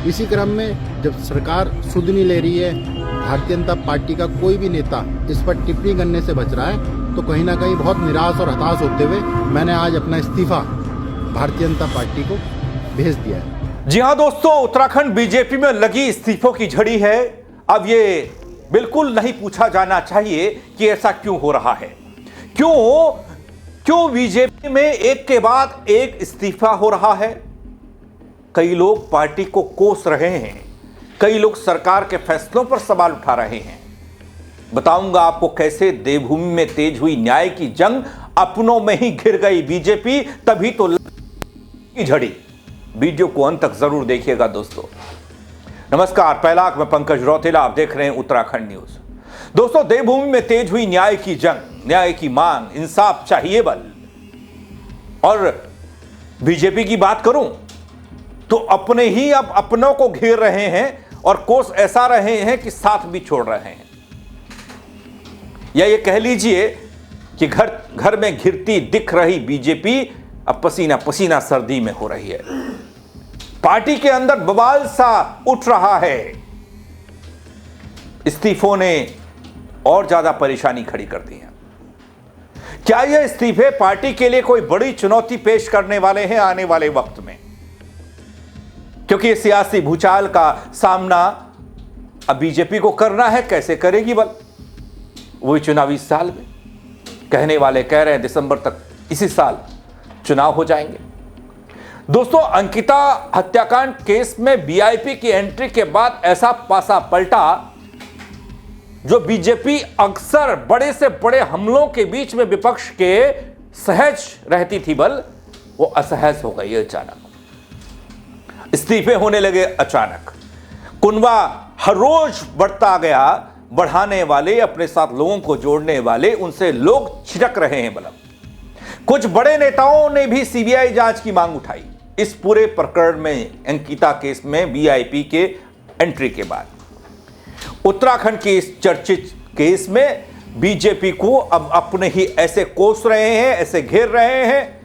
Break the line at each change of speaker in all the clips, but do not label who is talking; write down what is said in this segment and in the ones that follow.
इसी क्रम में जब सरकार सुध नहीं ले रही है, भारतीय जनता पार्टी का कोई भी नेता इस पर टिप्पणी करने से बच रहा है, तो कहीं ना कहीं बहुत निराश और हताश होते हुए मैंने आज अपना इस्तीफा भारतीय जनता पार्टी को भेज दिया है।
जी हां दोस्तों, उत्तराखंड बीजेपी में लगी इस्तीफों की झड़ी है। अब ये बिल्कुल नहीं पूछा जाना चाहिए कि ऐसा क्यों हो रहा है। क्यों बीजेपी में एक के बाद एक इस्तीफा हो रहा है। कई लोग पार्टी को कोस रहे हैं, कई लोग सरकार के फैसलों पर सवाल उठा रहे हैं। बताऊंगा आपको कैसे देवभूमि में तेज हुई न्याय की जंग अपनों में ही घिर गई बीजेपी, तभी तो की झड़ी। वीडियो को अंत तक जरूर देखिएगा दोस्तों। नमस्कार, पहला मैं पंकज रौतेला, आप देख रहे हैं उत्तराखंड न्यूज। दोस्तों, देवभूमि में तेज हुई न्याय की जंग, न्याय की मांग, इंसाफ चाहिए बल। और बीजेपी की बात करूं तो अपने ही अब अपनों को घेर रहे हैं और कोस ऐसा रहे हैं कि साथ भी छोड़ रहे हैं। या ये कह लीजिए कि घर में घिरती दिख रही बीजेपी अब पसीना पसीना सर्दी में हो रही है। पार्टी के अंदर बवाल सा उठ रहा है। इस्तीफों ने और ज्यादा परेशानी खड़ी कर दी है। क्या यह इस्तीफे पार्टी के लिए कोई बड़ी चुनौती पेश करने वाले हैं आने वाले वक्त में? क्योंकि इस सियासी भूचाल का सामना अब बीजेपी को करना है। कैसे करेगी बल? वही चुनावी साल में कहने वाले कह रहे हैं दिसंबर तक इसी साल चुनाव हो जाएंगे। दोस्तों, अंकिता हत्याकांड केस में वीआईपी की एंट्री के बाद ऐसा पासा पलटा जो बीजेपी अक्सर बड़े से बड़े हमलों के बीच में विपक्ष के सहज रहती थी बल, वो असहज हो गई अचानक। इस्तीफे होने लगे अचानक। कुनबा हर रोज बढ़ता गया। बढ़ाने वाले, अपने साथ लोगों को जोड़ने वाले, उनसे लोग छिटक रहे हैं बल। कुछ बड़े नेताओं ने भी सीबीआई जांच की मांग उठाई इस पूरे प्रकरण में, अंकिता केस में वीआईपी के एंट्री के बाद। उत्तराखंड के इस चर्चित केस में बीजेपी को अब अपने ही ऐसे कोस रहे हैं, ऐसे घेर रहे हैं।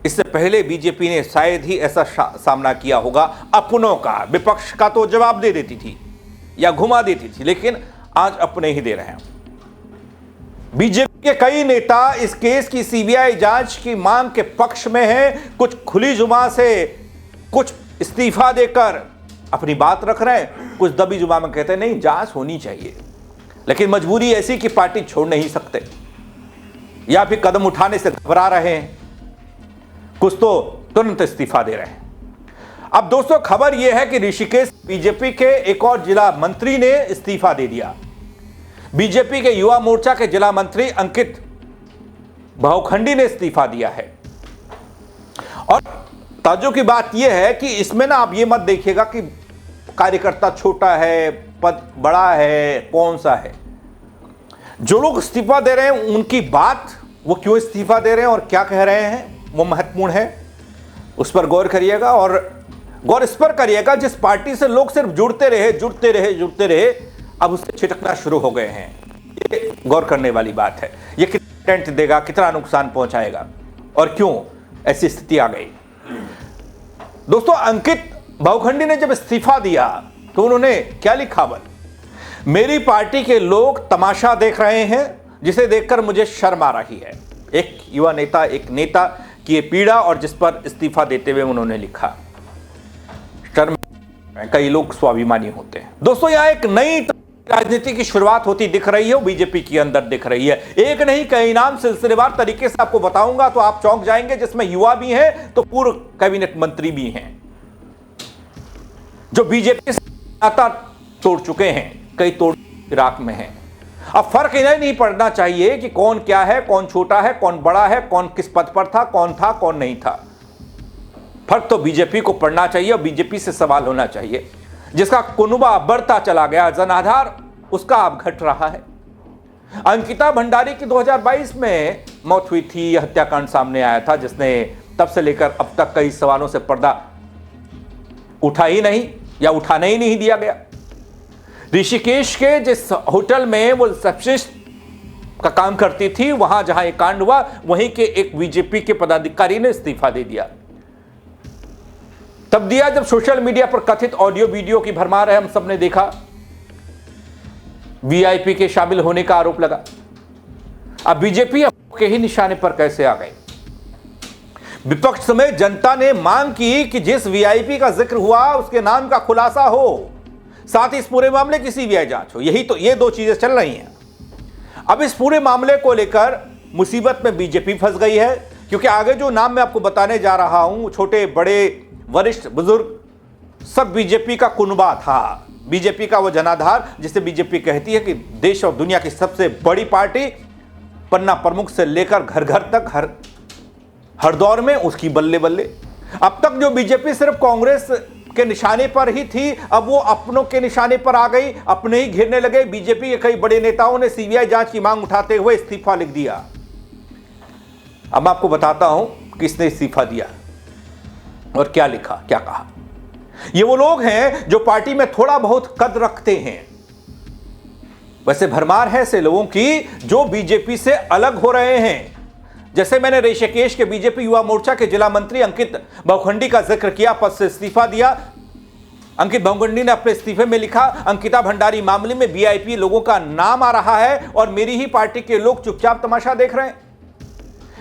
इससे पहले बीजेपी ने शायद ही ऐसा सामना किया होगा अपनों का। विपक्ष का तो जवाब दे देती थी या घुमा देती थी, लेकिन आज अपने ही दे रहे हैं। बीजेपी के कई नेता इस केस की सीबीआई जांच की मांग के पक्ष में हैं। कुछ खुली जुबान से, कुछ इस्तीफा देकर अपनी बात रख रहे हैं, कुछ दबी जुबान में कहते हैं नहीं जांच होनी चाहिए, लेकिन मजबूरी ऐसी कि पार्टी छोड़ नहीं सकते या फिर कदम उठाने से घबरा रहे हैं। कुछ तो तुरंत इस्तीफा दे रहे हैं। अब दोस्तों, खबर यह है कि ऋषिकेश बीजेपी के एक और जिला मंत्री ने इस्तीफा दे दिया। बीजेपी के युवा मोर्चा के जिला मंत्री अंकित भावखंडी ने इस्तीफा दिया है। और ताज्जुब की बात यह है कि इसमें ना आप ये मत देखिएगा कि कार्यकर्ता छोटा है, पद बड़ा है, कौन सा है। जो लोग इस्तीफा दे रहे हैं उनकी बात, वो क्यों इस्तीफा दे रहे हैं और क्या कह रहे हैं, वो महत्वपूर्ण है। उस पर गौर करिएगा। और गौर इस पर करिएगा जिस पार्टी से लोग सिर्फ जुड़ते रहे, अब उससे छिटकना शुरू हो गए हैं। ये गौर करने वाली बात है। ये कितना टेंट देगा, कितना नुकसान पहुंचाएगा और क्यों ऐसी स्थिति आ गई। दोस्तों, अंकित भावखंडी ने जब इस्तीफा दिया तो उन्होंने क्या लिखा बल? मेरी पार्टी के लोग तमाशा देख रहे हैं जिसे देखकर मुझे शर्म आ रही है। एक युवा नेता, एक नेता की ये पीड़ा, और जिस पर इस्तीफा देते हुए उन्होंने लिखा शर्म। कई लोग स्वाभिमानी होते हैं। दोस्तों, यहां एक नई राजनीति की शुरुआत होती दिख रही है, बीजेपी के अंदर दिख रही है। एक नहीं कई नाम सिलसिलेवार तरीके से आपको बताऊंगा तो आप चौंक जाएंगे, जिसमें युवा भी हैं तो पूर्व कैबिनेट मंत्री भी हैं जो बीजेपी से नाता तोड़ चुके हैं, कई तोड़ इराक में हैं। अब फर्क इन्हें नहीं पड़ना चाहिए कि कौन क्या है, कौन छोटा है, कौन बड़ा है, कौन किस पद पर था, कौन नहीं था। फर्क तो बीजेपी को पड़ना चाहिए और बीजेपी से सवाल होना चाहिए। जिसका कुनबा बढ़ता चला गया, जनाधार उसका अब घट रहा है। अंकिता भंडारी की 2022 में मौत हुई थी, हत्याकांड सामने आया था, जिसने तब से लेकर अब तक कई सवालों से पर्दा उठा ही नहीं या उठाने ही नहीं दिया गया। ऋषिकेश के जिस होटल में वो रिसेप्शनिस्ट का काम करती थी, वहां जहां एक कांड हुआ, वहीं के एक बीजेपी के पदाधिकारी ने इस्तीफा दे दिया। तब दिया जब सोशल मीडिया पर कथित ऑडियो वीडियो की भरमार है, हम सबने देखा, वीआईपी के शामिल होने का आरोप लगा। अब बीजेपी के ही निशाने पर कैसे आ गई? विपक्ष समेत जनता ने मांग की कि जिस वीआईपी का जिक्र हुआ उसके नाम का खुलासा हो, साथ ही इस पूरे मामले की सीबीआई जांच हो। यही तो, ये दो चीजें चल रही हैं। अब इस पूरे मामले को लेकर मुसीबत में बीजेपी फंस गई है, क्योंकि आगे जो नाम मैं आपको बताने जा रहा हूं, छोटे बड़े वरिष्ठ बुजुर्ग सब बीजेपी का कुनबा था, बीजेपी का वो जनाधार जिसे बीजेपी कहती है कि देश और दुनिया की सबसे बड़ी पार्टी, पन्ना प्रमुख से लेकर घर घर तक हर दौर में उसकी बल्ले बल्ले। अब तक जो बीजेपी सिर्फ कांग्रेस के निशाने पर ही थी, अब वो अपनों के निशाने पर आ गई, अपने ही घेरने लगे। बीजेपी के कई बड़े नेताओं ने सीबीआई जांच की मांग उठाते हुए इस्तीफा लिख दिया। अब मैं आपको बताता हूं किसने इस्तीफा दिया और क्या लिखा, क्या कहा। ये वो लोग हैं जो पार्टी में थोड़ा बहुत कद रखते हैं। वैसे भरमार है ऐसे लोगों की जो बीजेपी से अलग हो रहे हैं। जैसे मैंने ऋषिकेश के बीजेपी युवा मोर्चा के जिला मंत्री अंकित भवखंडी का जिक्र किया, पद से इस्तीफा दिया। अंकित भवखंडी ने अपने इस्तीफे में लिखा, अंकिता भंडारी मामले में वीआईपी लोगों का नाम आ रहा है और मेरी ही पार्टी के लोग चुपचाप तमाशा देख रहे हैं।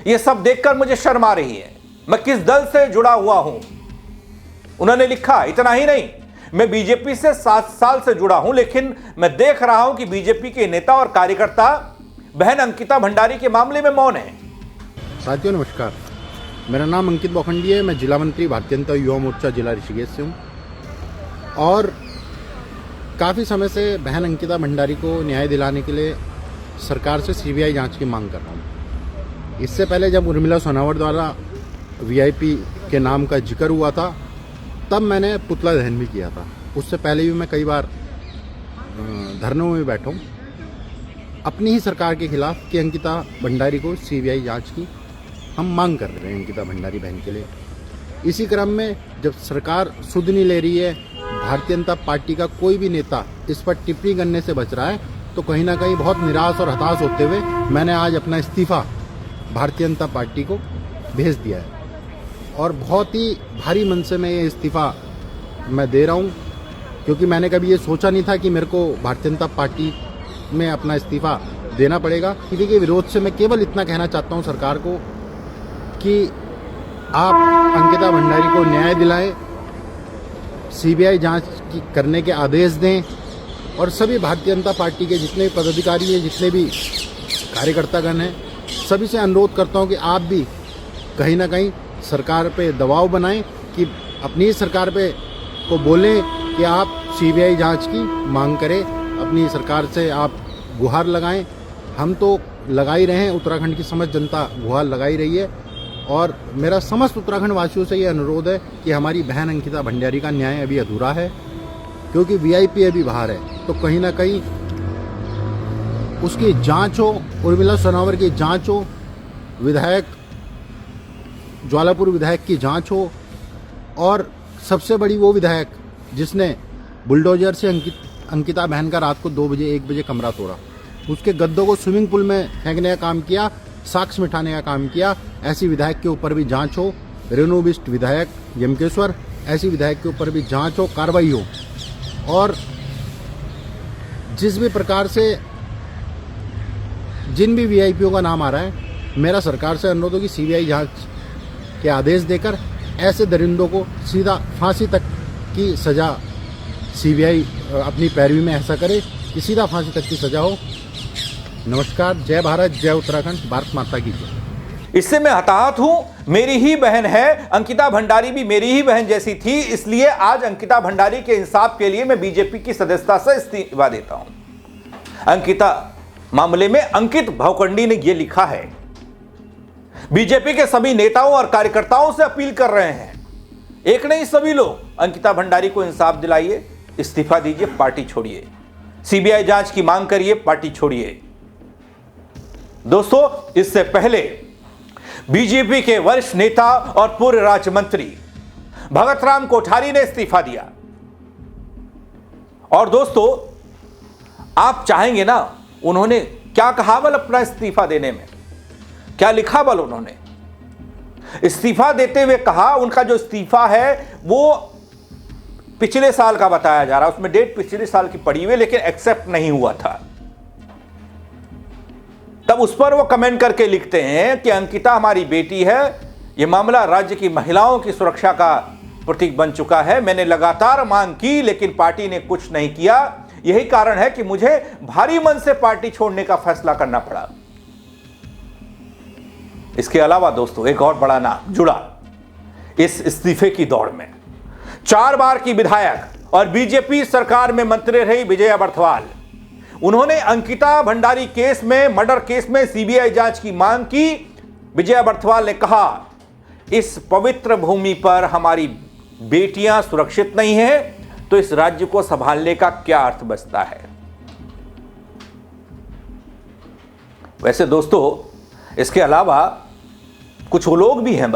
यह सब देखकर मुझे शर्म आ रही है। मैं किस दल से जुड़ा हुआ हूं, उन्होंने लिखा। इतना ही नहीं, मैं बीजेपी से 7 साल से जुड़ा हूं, लेकिन मैं देख रहा हूं कि बीजेपी के नेता और कार्यकर्ता बहन अंकिता भंडारी के मामले में मौन है।
साथियों नमस्कार, मेरा नाम अंकित भवखंडी है। मैं जिला मंत्री भारतीय जनता युवा मोर्चा जिला ऋषिकेश से हूँ और काफ़ी समय से बहन अंकिता भंडारी को न्याय दिलाने के लिए सरकार से सीबीआई जांच की मांग कर रहा हूँ। इससे पहले जब उर्मिला सोनावत द्वारा वीआईपी के नाम का जिक्र हुआ था, तब मैंने पुतला दहन भी किया था। उससे पहले भी मैं कई बार धरनों में बैठा हूँ अपनी ही सरकार के खिलाफ कि अंकिता भंडारी को सीबीआई जांच की हम मांग कर रहे हैं अंकिता भंडारी बहन के लिए। इसी क्रम में जब सरकार सुध नहीं ले रही है, भारतीय जनता पार्टी का कोई भी नेता इस पर टिप्पणी करने से बच रहा है, तो कहीं ना कहीं बहुत निराश और हताश होते हुए मैंने आज अपना इस्तीफ़ा भारतीय जनता पार्टी को भेज दिया है। और बहुत ही भारी मन से मैं ये इस्तीफ़ा मैं दे रहा हूँ, क्योंकि मैंने कभी ये सोचा नहीं था कि मेरे को भारतीय जनता पार्टी में अपना इस्तीफ़ा देना पड़ेगा। किसी के विरोध से मैं केवल इतना कहना चाहता हूँ सरकार को कि आप अंकिता भंडारी को न्याय दिलाएं, सीबीआई जांच करने के आदेश दें और सभी भारतीय जनता पार्टी के जितने भी पदाधिकारी हैं, जितने भी कार्यकर्तागण हैं, सभी से अनुरोध करता हूं कि आप भी कहीं ना कहीं सरकार पे दबाव बनाएं कि अपनी सरकार पे को बोलें कि आप सीबीआई जांच की मांग करें, अपनी सरकार से आप गुहार लगाएं। हम तो लगा ही रहे हैं, उत्तराखंड की समस्त जनता गुहार लगाई रही है और मेरा समस्त उत्तराखंड वासियों से ये अनुरोध है कि हमारी बहन अंकिता भंडारी का न्याय अभी अधूरा है, क्योंकि वीआईपी अभी बाहर है। तो कहीं ना कहीं उसकी जांच हो, उर्मिला सोनावर की जांच हो, विधायक ज्वालापुर विधायक की जांच हो और सबसे बड़ी वो विधायक जिसने बुलडोजर से अंकिता बहन का रात को 2 बजे 1 बजे कमरा तोड़ा, उसके गद्दों को स्विमिंग पूल में फेंकने का काम किया, साक्ष्य मिटाने का काम किया, ऐसी विधायक के ऊपर भी जांच हो। रेणुबिस्ट विधायक यमकेश्वर, ऐसी विधायक के ऊपर भी जांच हो, कार्रवाई हो। और जिस भी प्रकार से जिन भी वीआईपीओ का नाम आ रहा है, मेरा सरकार से अनुरोध हो कि सीबीआई जांच के आदेश देकर ऐसे दरिंदों को सीधा फांसी तक की सज़ा सीबीआई अपनी पैरवी में ऐसा करे कि सीधा फांसी तक की सज़ा हो। नमस्कार, जय भारत, जय उत्तराखंड, भारत माता की जय।
इससे मैं हताहत हूं। मेरी ही बहन है अंकिता भंडारी, भी मेरी ही बहन जैसी थी, इसलिए आज अंकिता भंडारी के इंसाफ के लिए मैं बीजेपी की सदस्यता से इस्तीफा देता हूं। अंकिता मामले में अंकित भवखंडी ने यह लिखा है। बीजेपी के सभी नेताओं और कार्यकर्ताओं से अपील कर रहे हैं, एक नहीं सभी लोग, अंकिता भंडारी को इंसाफ दिलाइए, इस्तीफा दीजिए, पार्टी छोड़िए, सीबीआई जांच की मांग करिए, पार्टी छोड़िए। दोस्तों, इससे पहले बीजेपी के वरिष्ठ नेता और पूर्व राज्य मंत्री भगत राम कोठारी ने इस्तीफा दिया। और दोस्तों, आप चाहेंगे ना, उन्होंने क्या कहा बल अपना इस्तीफा देने में, क्या लिखा बल उन्होंने? इस्तीफा देते हुए कहा, उनका जो इस्तीफा है वो पिछले साल का बताया जा रहा है, उसमें डेट पिछले साल की पड़ी हुई, लेकिन एक्सेप्ट नहीं हुआ था। तब उस पर वो कमेंट करके लिखते हैं कि अंकिता हमारी बेटी है, यह मामला राज्य की महिलाओं की सुरक्षा का प्रतीक बन चुका है। मैंने लगातार मांग की लेकिन पार्टी ने कुछ नहीं किया, यही कारण है कि मुझे भारी मन से पार्टी छोड़ने का फैसला करना पड़ा। इसके अलावा दोस्तों एक और बड़ा नाम जुड़ा इस इस्तीफे की दौड़ में। 4 बार की विधायक और बीजेपी सरकार में मंत्री रही विजया बर्थवाल, उन्होंने अंकिता भंडारी केस में, मर्डर केस में सीबीआई जांच की मांग की। विजया बर्थवाल ने कहा, इस पवित्र भूमि पर हमारी बेटियां सुरक्षित नहीं हैं तो इस राज्य को संभालने का क्या अर्थ बचता है। वैसे दोस्तों इसके अलावा कुछ लोग भी हैं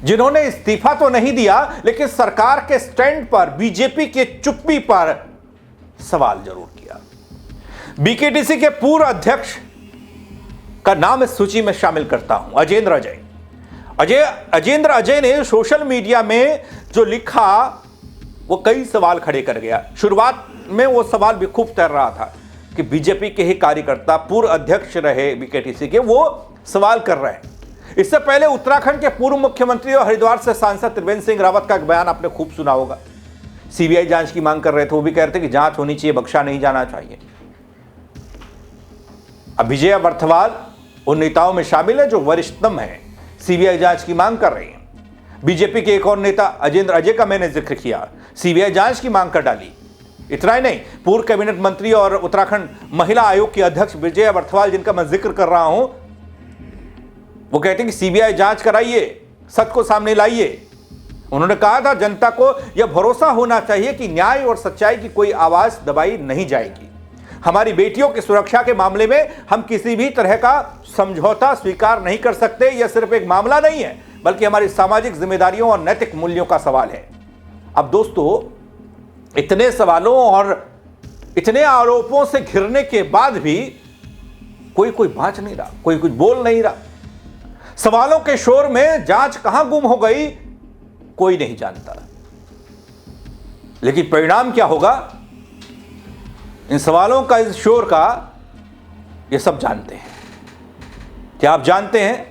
जिन्होंने इस्तीफा तो नहीं दिया लेकिन सरकार के स्टैंड पर, बीजेपी के चुप्पी पर सवाल जरूर किया। बीकेटीसी के पूर्व अध्यक्ष का नाम इस सूची में शामिल करता हूं, अजेंद्र अजय ने सोशल मीडिया में जो लिखा वो कई सवाल खड़े कर गया। शुरुआत में वो सवाल भी खूब तैर रहा था कि बीजेपी के ही कार्यकर्ता पूर्व अध्यक्ष रहे बीकेटीसी के, वो सवाल कर रहे हैं। इससे पहले उत्तराखंड के पूर्व मुख्यमंत्री और हरिद्वार से सांसद त्रिवेंद्र सिंह रावत का एक बयान आपने खूब सुना होगा। सीबीआई जांच की मांग कर रहे थे, वो भी कह रहे थे कि जांच होनी चाहिए, बख्शा नहीं जाना चाहिए। अब विजया बर्थवाल उन नेताओं में शामिल है जो वरिष्ठतम है, सीबीआई जांच की मांग कर रही हैं। बीजेपी के एक और नेता अजेंद्र अजय का मैंने जिक्र किया, सीबीआई जांच की मांग कर डाली। इतना ही नहीं, पूर्व कैबिनेट मंत्री और उत्तराखंड महिला आयोग की अध्यक्ष विजया बर्थवाल, जिनका मैं जिक्र कर रहा हूं, वो कहते हैं कि सीबीआई जांच कराइए, सत्य को सामने लाइए। उन्होंने कहा था जनता को यह भरोसा होना चाहिए कि न्याय और सच्चाई की कोई आवाज दबाई नहीं जाएगी। हमारी बेटियों की सुरक्षा के मामले में हम किसी भी तरह का समझौता स्वीकार नहीं कर सकते। यह सिर्फ एक मामला नहीं है बल्कि हमारी सामाजिक जिम्मेदारियों और नैतिक मूल्यों का सवाल है। अब दोस्तों इतने सवालों और इतने आरोपों से घिरने के बाद भी कोई बाँच नहीं रहा, कोई कुछ बोल नहीं रहा। सवालों के शोर में जांच कहां गुम हो गई कोई नहीं जानता। लेकिन परिणाम क्या होगा इन सवालों का, इस शोर का, ये सब जानते हैं। क्या आप जानते हैं?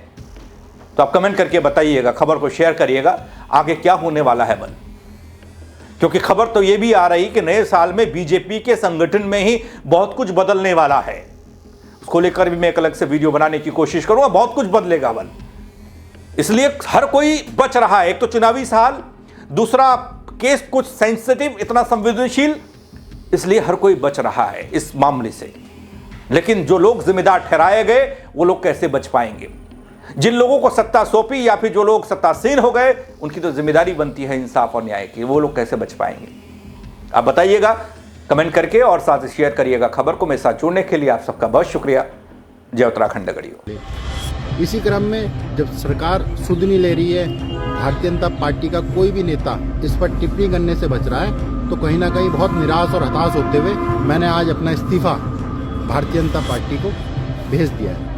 तो आप कमेंट करके बताइएगा, खबर को शेयर करिएगा, आगे क्या होने वाला है क्योंकि खबर तो यह भी आ रही कि नए साल में बीजेपी के संगठन में ही बहुत कुछ बदलने वाला है। उसको लेकर भी मैं एक अलग से वीडियो बनाने की कोशिश करूंगा। बहुत कुछ बदलेगा इसलिए हर कोई बच रहा है। एक तो चुनावी साल, दूसरा केस कुछ सेंसिटिव, इतना संवेदनशील, इसलिए हर कोई बच रहा है इस मामले से। लेकिन जो लोग जिम्मेदार ठहराए गए वो लोग कैसे बच पाएंगे? जिन लोगों को सत्ता सौंपी या फिर जो लोग सत्तासीन हो गए, उनकी तो जिम्मेदारी बनती है इंसाफ और न्याय की, वो लोग कैसे बच पाएंगे? आप बताइएगा कमेंट करके, और साथ ही शेयर करिएगा खबर को। मेरे साथ जुड़ने के लिए आप सबका बहुत शुक्रिया। जय उत्तराखंड गढ़ियो।
इसी क्रम में जब सरकार सुध नहीं ले रही है, भारतीय जनता पार्टी का कोई भी नेता इस पर टिप्पणी करने से बच रहा है, तो कहीं ना कहीं बहुत निराश और हताश होते हुए मैंने आज अपना इस्तीफा भारतीय जनता पार्टी को भेज दिया है।